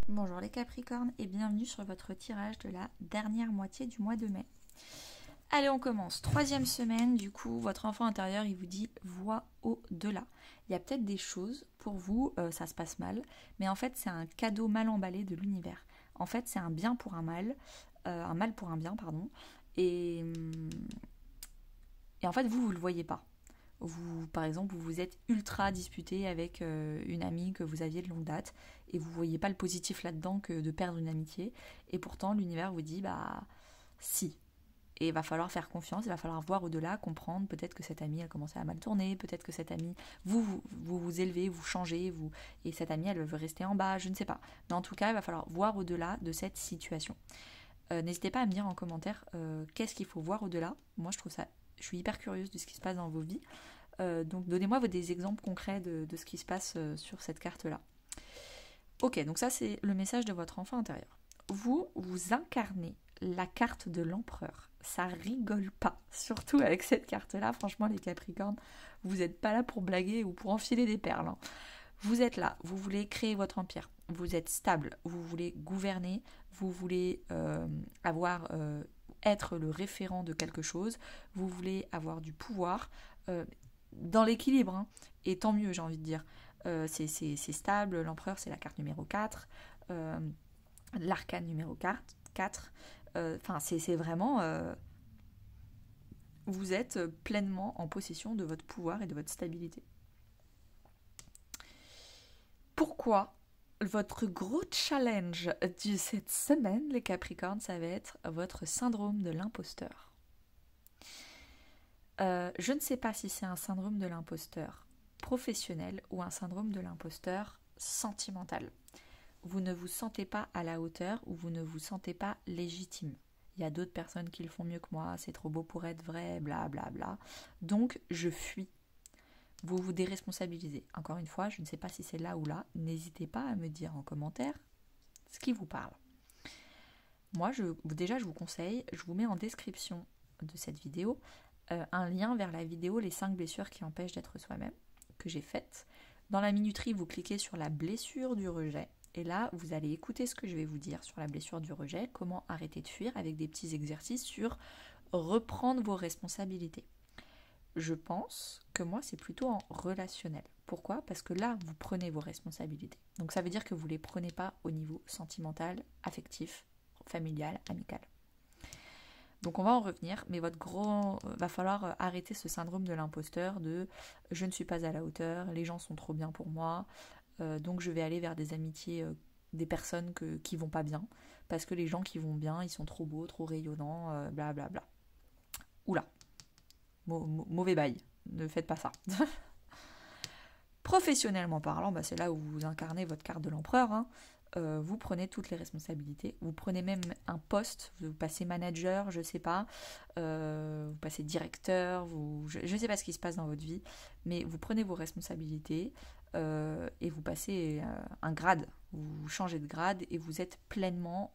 Bonjour les Capricornes et bienvenue sur votre tirage de la dernière moitié du mois de mai. Allez, on commence. 3e semaine, du coup, votre enfant intérieur, il vous dit « vois au-delà ». Il y a peut-être des choses, pour vous, ça se passe mal, mais en fait, c'est un cadeau mal emballé de l'univers. En fait, c'est un bien pour un mal pour un bien, pardon. Et en fait, vous le voyez pas. Vous, par exemple, vous vous êtes ultra disputé avec une amie que vous aviez de longue date et vous ne voyez pas le positif là-dedans que de perdre une amitié. Et pourtant, l'univers vous dit, bah, si. Et il va falloir faire confiance, il va falloir voir au-delà, comprendre. Peut-être que cette amie a commencé à mal tourner, peut-être que cette amie, vous élevez, vous changez, et cette amie, elle veut rester en bas, je ne sais pas. Mais en tout cas, il va falloir voir au-delà de cette situation. N'hésitez pas à me dire en commentaire qu'est-ce qu'il faut voir au-delà. Moi, je suis hyper curieuse de ce qui se passe dans vos vies. Donc donnez-moi des exemples concrets de ce qui se passe sur cette carte-là. Ok, donc ça c'est le message de votre enfant intérieur. Vous incarnez la carte de l'empereur. Ça rigole pas, surtout avec cette carte-là. Franchement, les Capricornes, vous n'êtes pas là pour blaguer ou pour enfiler des perles. Hein. Vous êtes là, vous voulez créer votre empire. Vous êtes stable, vous voulez gouverner, vous voulez être le référent de quelque chose, vous voulez avoir du pouvoir. Dans l'équilibre, hein. Et tant mieux, j'ai envie de dire. C'est stable, l'empereur c'est la carte numéro 4, l'arcane numéro 4. Enfin, c'est vraiment... vous êtes pleinement en possession de votre pouvoir et de votre stabilité. Pourquoi votre gros challenge de cette semaine, les Capricornes, ça va être votre syndrome de l'imposteur. Je ne sais pas si c'est un syndrome de l'imposteur professionnel ou un syndrome de l'imposteur sentimental. Vous ne vous sentez pas à la hauteur ou vous ne vous sentez pas légitime. Il y a d'autres personnes qui le font mieux que moi, c'est trop beau pour être vrai, bla bla bla. Donc je fuis. Vous vous déresponsabilisez. Encore une fois, je ne sais pas si c'est là ou là. N'hésitez pas à me dire en commentaire ce qui vous parle. Moi, je vous conseille, je vous mets en description de cette vidéo un lien vers la vidéo Les 5 blessures qui empêchent d'être soi-même, que j'ai faite. Dans la minuterie, vous cliquez sur la blessure du rejet. Et là, vous allez écouter ce que je vais vous dire sur la blessure du rejet, comment arrêter de fuir, avec des petits exercices sur reprendre vos responsabilités. Je pense que moi, c'est plutôt en relationnel. Pourquoi ? Parce que là, vous prenez vos responsabilités. Donc ça veut dire que vous ne les prenez pas au niveau sentimental, affectif, familial, amical. Donc on va en revenir, mais va falloir arrêter ce syndrome de l'imposteur de je ne suis pas à la hauteur, les gens sont trop bien pour moi, donc je vais aller vers des amitiés, des personnes qui vont pas bien, parce que les gens qui vont bien, ils sont trop beaux, trop rayonnants, blablabla. Bla bla. Oula, mauvais bail, ne faites pas ça. Professionnellement parlant, c'est là où vous incarnez votre carte de l'empereur, hein. Vous prenez toutes les responsabilités, vous prenez même un poste, vous passez manager, je sais pas, vous passez directeur, je sais pas ce qui se passe dans votre vie, mais vous prenez vos responsabilités et vous passez un grade, vous changez de grade et vous êtes pleinement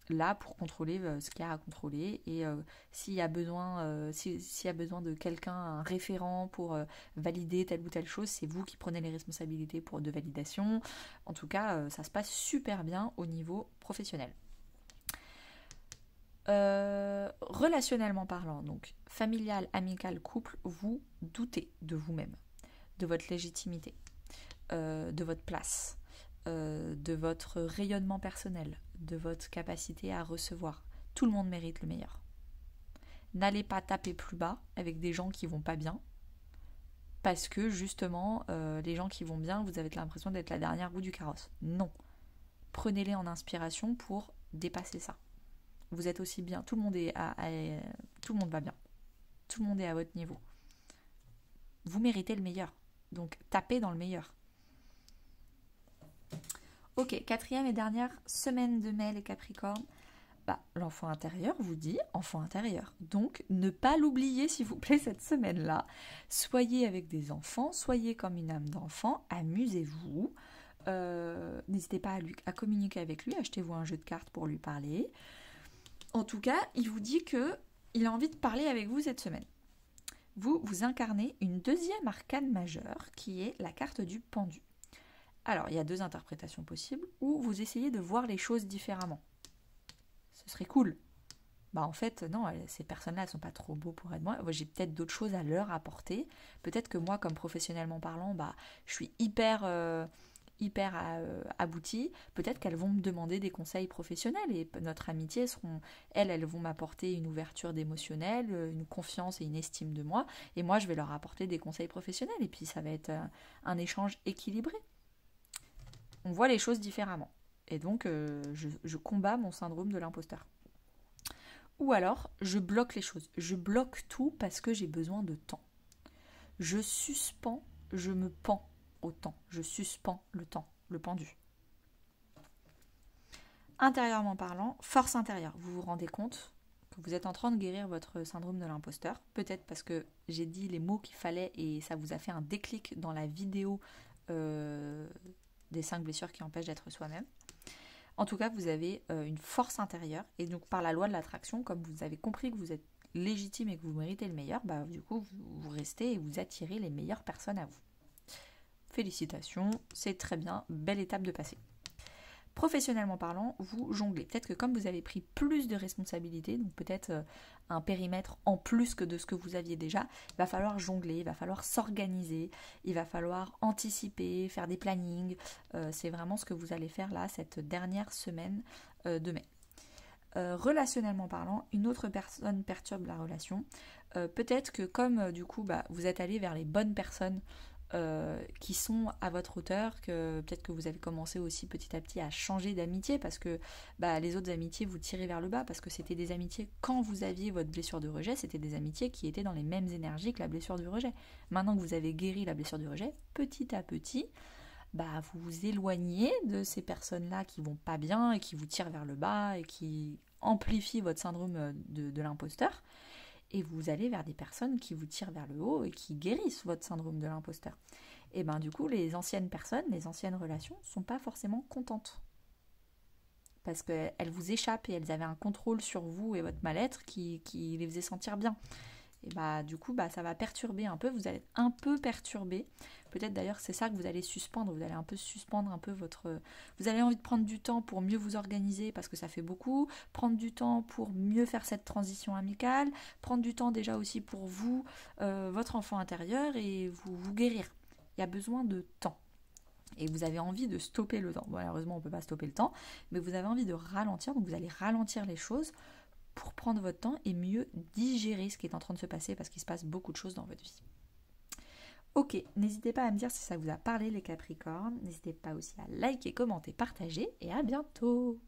là pour contrôler ce qu'il y a à contrôler et s'il y a besoin de quelqu'un, un référent pour valider telle ou telle chose, c'est vous qui prenez les responsabilités de validation. En tout cas, ça se passe super bien au niveau professionnel. Relationnellement parlant, donc familial, amical, couple, vous doutez de vous-même, de votre légitimité, de votre place, de votre rayonnement personnel, de votre capacité à recevoir. Tout le monde mérite le meilleur. N'allez pas taper plus bas avec des gens qui vont pas bien, parce que justement, les gens qui vont bien, vous avez l'impression d'être la dernière roue du carrosse. Non. Prenez-les en inspiration pour dépasser ça. Vous êtes aussi bien, tout le monde va bien. Tout le monde est à votre niveau. Vous méritez le meilleur. Donc tapez dans le meilleur. Ok, 4e et dernière semaine de mai, les Capricornes. L'enfant intérieur vous dit enfant intérieur. Donc, ne pas l'oublier, s'il vous plaît, cette semaine-là. Soyez avec des enfants, soyez comme une âme d'enfant, amusez-vous. N'hésitez pas à communiquer avec lui, achetez-vous un jeu de cartes pour lui parler. En tout cas, il vous dit qu'il a envie de parler avec vous cette semaine. Vous incarnez une deuxième arcane majeure qui est la carte du pendu. Alors, il y a 2 interprétations possibles, ou vous essayez de voir les choses différemment. Ce serait cool. Bah en fait, non, ces personnes-là, elles sont pas trop beaux pour être moi. J'ai peut-être d'autres choses à leur apporter. Peut-être que moi, comme professionnellement parlant, bah, je suis hyper aboutie. Peut-être qu'elles vont me demander des conseils professionnels et notre amitié seront, elles vont m'apporter une ouverture d'émotionnel, une confiance et une estime de moi. Et moi, je vais leur apporter des conseils professionnels. Et puis, ça va être un échange équilibré. On voit les choses différemment. Et donc, je combats mon syndrome de l'imposteur. Ou alors, je bloque les choses. Je bloque tout parce que j'ai besoin de temps. Je suspends, je me pends au temps. Je suspends le temps, le pendu. Intérieurement parlant, force intérieure. Vous vous rendez compte que vous êtes en train de guérir votre syndrome de l'imposteur. Peut-être parce que j'ai dit les mots qu'il fallait et ça vous a fait un déclic dans la vidéo des 5 blessures qui empêchent d'être soi-même. En tout cas, vous avez une force intérieure et donc par la loi de l'attraction, comme vous avez compris que vous êtes légitime et que vous méritez le meilleur, bah, du coup, vous restez et vous attirez les meilleures personnes à vous. Félicitations, c'est très bien, belle étape de passer. Professionnellement parlant, vous jonglez. Peut-être que comme vous avez pris plus de responsabilités, donc peut-être un périmètre en plus que de ce que vous aviez déjà, il va falloir jongler, il va falloir s'organiser, il va falloir anticiper, faire des plannings. C'est vraiment ce que vous allez faire là, cette dernière semaine de mai. Relationnellement parlant, une autre personne perturbe la relation. Peut-être que comme du coup vous êtes allé vers les bonnes personnes qui sont à votre hauteur, que peut-être que vous avez commencé aussi petit à petit à changer d'amitié parce que les autres amitiés vous tiraient vers le bas parce que c'était des amitiés quand vous aviez votre blessure de rejet, c'était des amitiés qui étaient dans les mêmes énergies que la blessure du rejet. Maintenant que vous avez guéri la blessure du rejet, petit à petit, vous vous éloignez de ces personnes-là qui vont pas bien et qui vous tirent vers le bas et qui amplifient votre syndrome de l'imposteur. Et vous allez vers des personnes qui vous tirent vers le haut et qui guérissent votre syndrome de l'imposteur. Et du coup, les anciennes personnes, les anciennes relations, ne sont pas forcément contentes. Parce qu'elles vous échappent et elles avaient un contrôle sur vous et votre mal-être qui les faisait sentir bien. Et du coup, ça va perturber un peu, vous allez être un peu perturbé. Peut-être d'ailleurs c'est ça que vous allez suspendre, vous allez un peu suspendre un peu votre... Vous avez envie de prendre du temps pour mieux vous organiser parce que ça fait beaucoup, prendre du temps pour mieux faire cette transition amicale, prendre du temps déjà aussi pour vous, votre enfant intérieur et vous guérir. Il y a besoin de temps. Et vous avez envie de stopper le temps. Bon, malheureusement, on ne peut pas stopper le temps, mais vous avez envie de ralentir, donc vous allez ralentir les choses pour prendre votre temps et mieux digérer ce qui est en train de se passer parce qu'il se passe beaucoup de choses dans votre vie. Ok, n'hésitez pas à me dire si ça vous a parlé les Capricornes, n'hésitez pas aussi à liker, commenter, partager et à bientôt.